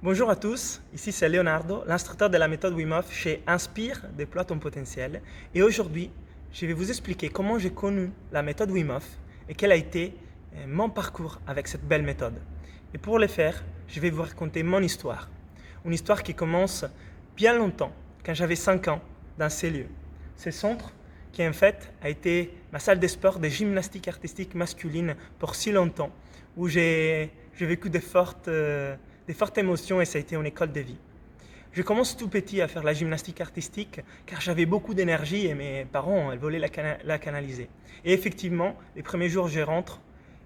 Bonjour à tous, ici c'est Leonardo, l'instructeur de la méthode Wim Hof chez Inspire, déploie ton potentiel. Et aujourd'hui, je vais vous expliquer comment j'ai connu la méthode Wim Hof et quel a été mon parcours avec cette belle méthode. Et pour le faire, je vais vous raconter mon histoire. Une histoire qui commence bien longtemps, quand j'avais 5 ans, dans ces lieux. Ce centre qui en fait a été ma salle de sport de gymnastique artistique masculine pour si longtemps, où j'ai vécu des fortes émotions et ça a été une école de vie. Je commence tout petit à faire la gymnastique artistique car j'avais beaucoup d'énergie et mes parents voulaient la canaliser. Et effectivement, les premiers jours je rentre,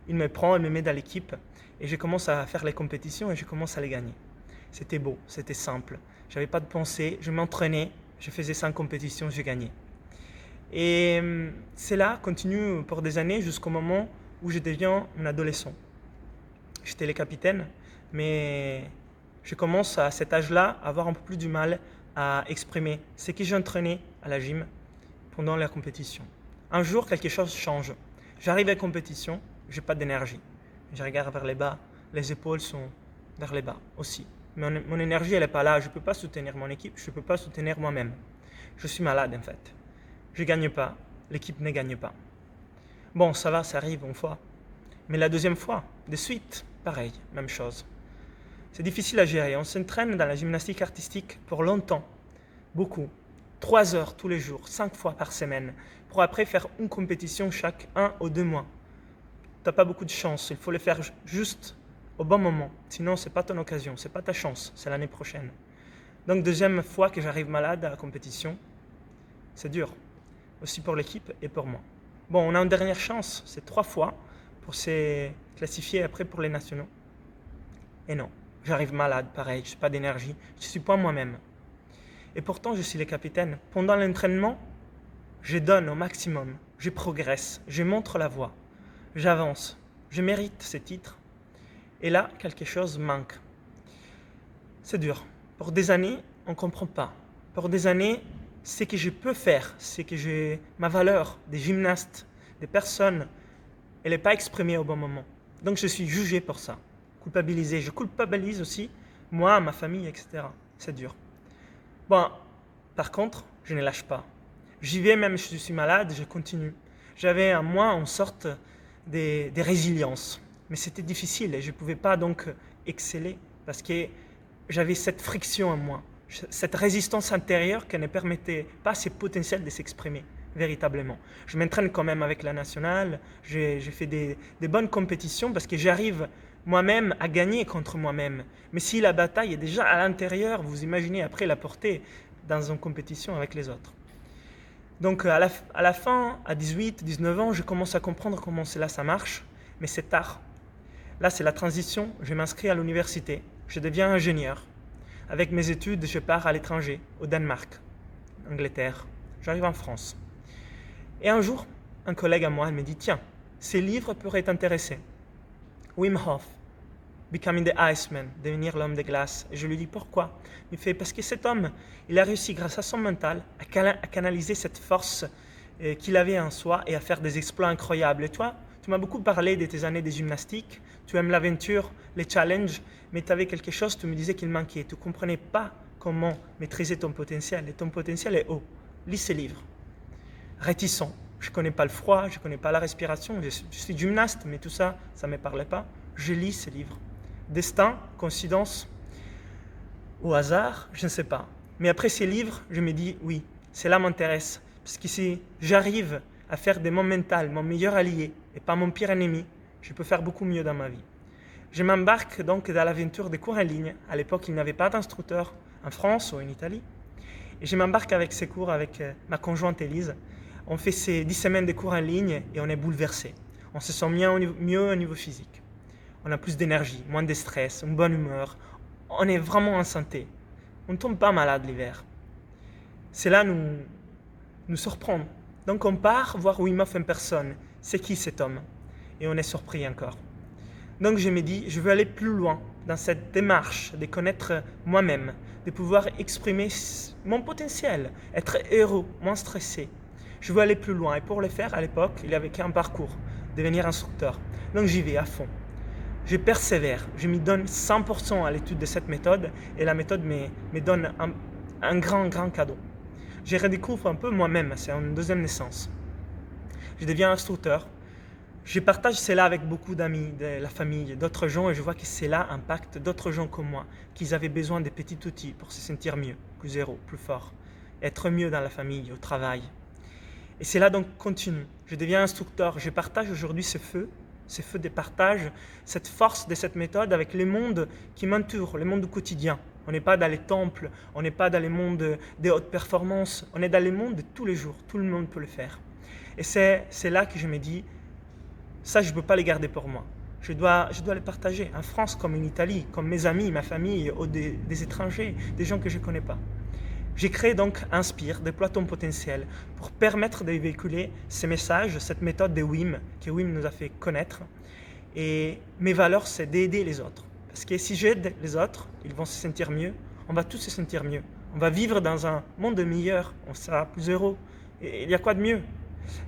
il me prend, il me met dans l'équipe et je commence à faire les compétitions et je commence à les gagner. C'était beau, c'était simple. J'avais pas de pensée, je m'entraînais, je faisais 5 compétitions, je gagnais. Et cela continue pour des années jusqu'au moment où je deviens un adolescent. J'étais le capitaine, mais je commence à cet âge-là à avoir un peu plus du mal à exprimer ce que j'entraînais à la gym pendant la compétition. Un jour, quelque chose change. J'arrive à la compétition, j'ai pas d'énergie. Je regarde vers les bas, les épaules sont vers les bas aussi. Mon énergie, elle n'est pas là. Je ne peux pas soutenir mon équipe, je ne peux pas soutenir moi-même. Je suis malade en fait. Je ne gagne pas, l'équipe ne gagne pas. Bon, ça va, ça arrive une fois. Mais la deuxième fois, de suite, pareil, même chose. C'est difficile à gérer. On s'entraîne dans la gymnastique artistique pour longtemps, beaucoup. 3 heures tous les jours, 5 fois par semaine, pour après faire une compétition chaque 1 ou 2 mois. Tu n'as pas beaucoup de chance, il faut le faire juste au bon moment. Sinon, ce n'est pas ton occasion, ce n'est pas ta chance, c'est l'année prochaine. Donc, deuxième fois que j'arrive malade à la compétition, c'est dur, aussi pour l'équipe et pour moi. Bon, on a une dernière chance, c'est 3 fois pour se classifier après pour les nationaux. Et non, j'arrive malade, pareil, je n'ai pas d'énergie, je ne suis pas moi-même. Et pourtant, je suis le capitaine. Pendant l'entraînement, je donne au maximum, je progresse, je montre la voie, j'avance, je mérite ce titre. Et là, quelque chose manque. C'est dur. Pour des années, on ne comprend pas. Pour des années, ce que je peux faire, c'est que ma valeur des gymnastes, des personnes, elle n'est pas exprimée au bon moment. Donc je suis jugé pour ça, culpabilisé. Je culpabilise aussi moi, ma famille, etc. C'est dur. Bon, par contre, je ne lâche pas. J'y vais même si je suis malade, je continue. J'avais en moi une sorte de résilience. Mais c'était difficile et je ne pouvais pas donc exceller parce que j'avais cette friction en moi, cette résistance intérieure qui ne permettait pas à ce potentiel de s'exprimer véritablement. Je m'entraîne quand même avec la nationale, j'ai fait des bonnes compétitions parce que j'arrive moi-même à gagner contre moi-même. Mais si la bataille est déjà à l'intérieur, vous imaginez après la porter dans une compétition avec les autres. Donc à la fin, à 18, 19 ans, je commence à comprendre comment cela ça marche, mais c'est tard. Là, c'est la transition, je m'inscris à l'université, je deviens ingénieur. Avec mes études, je pars à l'étranger, au Danemark, Angleterre. J'arrive en France. Et un jour, un collègue à moi me dit « Tiens, ces livres pourraient t'intéresser. Wim Hof, Becoming the Iceman, devenir l'homme de glace. » Et je lui dis « Pourquoi ?» Il me fait « Parce que cet homme, il a réussi grâce à son mental à canaliser cette force qu'il avait en soi et à faire des exploits incroyables. Et toi, tu m'as beaucoup parlé de tes années de gymnastique, tu aimes l'aventure, les challenges, mais tu avais quelque chose, tu me disais qu'il manquait. Tu ne comprenais pas comment maîtriser ton potentiel. Et ton potentiel est haut. Lis ces livres. Réticent. Je ne connais pas le froid, je ne connais pas la respiration. Je suis gymnaste, mais tout ça, ça ne me parlait pas. Je lis ces livres. Destin, coïncidence, au hasard, je ne sais pas. Mais après ces livres, je me dis, oui, cela m'intéresse. Parce que si j'arrive à faire de mon mental mon meilleur allié et pas mon pire ennemi, je peux faire beaucoup mieux dans ma vie. Je m'embarque donc dans l'aventure des cours en ligne. À l'époque, il n'y avait pas d'instructeur en France ou en Italie. Et je m'embarque avec ces cours avec ma conjointe Élise. On fait ces 10 semaines de cours en ligne et on est bouleversé. On se sent mieux au niveau physique. On a plus d'énergie, moins de stress, une bonne humeur. On est vraiment en santé. On ne tombe pas malade l'hiver. Cela nous surprend. Donc on part voir Wim Hof en personne. C'est qui cet homme? Et on est surpris encore. Donc je me dis, je veux aller plus loin dans cette démarche de connaître moi-même, de pouvoir exprimer mon potentiel, être heureux, moins stressé. Je veux aller plus loin et pour le faire, à l'époque, il n'y avait qu'un parcours, devenir instructeur. Donc j'y vais à fond. je persévère, je m'y donne 100% à l'étude de cette méthode et la méthode me donne un grand cadeau. Je redécouvre un peu moi-même, c'est une deuxième naissance. Je deviens instructeur. Je partage cela avec beaucoup d'amis, de la famille, d'autres gens et je vois que cela impacte d'autres gens comme moi, qui avaient besoin de petits outils pour se sentir mieux, plus héros, plus fort, être mieux dans la famille, au travail. Et cela donc continue. Je deviens instructeur, je partage aujourd'hui ce feu de partage, cette force de cette méthode avec les mondes qui m'entourent, les mondes du quotidien. On n'est pas dans les temples, on n'est pas dans les mondes des hautes performances, on est dans les mondes de tous les jours, tout le monde peut le faire. Et c'est là que je me dis, ça je ne peux pas les garder pour moi. Je dois les partager, en France comme en Italie, comme mes amis, ma famille, ou des étrangers, des gens que je ne connais pas. J'ai créé donc Inspire, déploie ton potentiel, pour permettre de véhiculer ces messages, cette méthode de Wim, que Wim nous a fait connaître. Et mes valeurs, c'est d'aider les autres. Parce que si j'aide les autres, ils vont se sentir mieux, on va tous se sentir mieux. On va vivre dans un monde meilleur, on sera plus heureux. Et il y a quoi de mieux?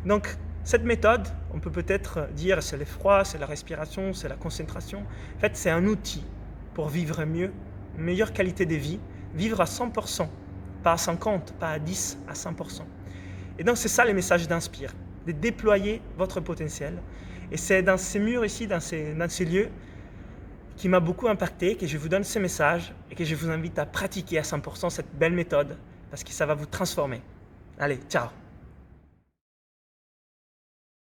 Donc, cette méthode, on peut peut-être dire c'est l'effroi, c'est la respiration, c'est la concentration. En fait, c'est un outil pour vivre mieux, une meilleure qualité de vie, vivre à 100%. Pas à 50, pas à 10, à 100%. Et donc c'est ça le message d'Inspire, de déployer votre potentiel. Et c'est dans ces murs ici, dans ces lieux, qui m'a beaucoup impacté, que je vous donne ce message et que je vous invite à pratiquer à 100% cette belle méthode, parce que ça va vous transformer. Allez, ciao!